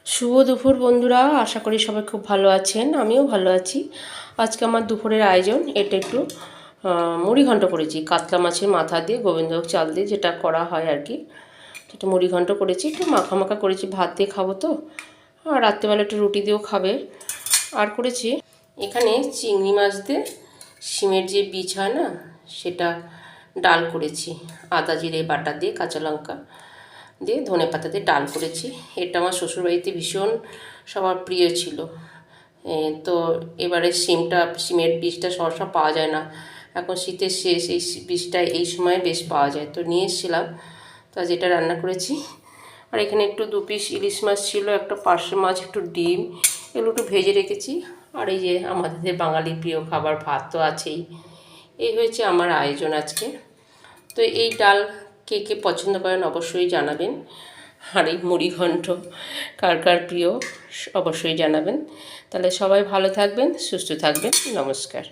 শুভ দুপুর বন্ধুরা, আশা করি সবাই খুব ভালো আছেন। আমিও ভালো আছি। আজকে আমার দুপুরের আয়োজন এটা একটু মুড়িঘণ্ট করেছি কাতলা মাছের মাথা দিয়ে, গোবিন্দভোগ চাল দিয়ে যেটা করা হয় আর কি। একটু মুড়িঘণ্ট করেছি, একটু মাখা মাখা করেছি, ভাত দিয়ে খাবো তো, আর রাত্রেবেলা একটু রুটি দিয়েও খাবে। আর করেছি এখানে চিংড়ি মাছ দিয়ে শিমের যে বীজ হয় না সেটা ডাল করেছি, আদা জিরে বাটা দিয়ে কাঁচা লঙ্কা দিয়ে ধনে পাতা দিয়ে ডাল করেছি। এটা আমার শ্বশুরবাড়িতে ভীষণ সবার প্রিয় ছিল। তো এবারে শিমের বীজটা সহসা পাওয়া যায় না, এখন শীতের শেষ, এই বীজটা এই সময় বেশ পাওয়া যায়, তো নিয়ে এসেছিলাম। তো আজ এটা রান্না করেছি। আর এখানে একটু 2 পিস ইলিশ মাছ ছিল, একটা পার্শে মাছ, একটু ডিম, এগুলো একটু ভেজে রেখেছি। আর এই যে আমাদের বাঙালি প্রিয় খাবার ভাত তো আছেই। এই হয়েছে আমার আয়োজন আজকে। তো এই ডাল কে কে পছন্দ করেন অবশ্যই জানাবেন। আর এই মুড়িঘণ্ট কার কার প্রিয় অবশ্যই জানাবেন। তাহলে সবাই ভালো থাকবেন, সুস্থ থাকবেন। নমস্কার।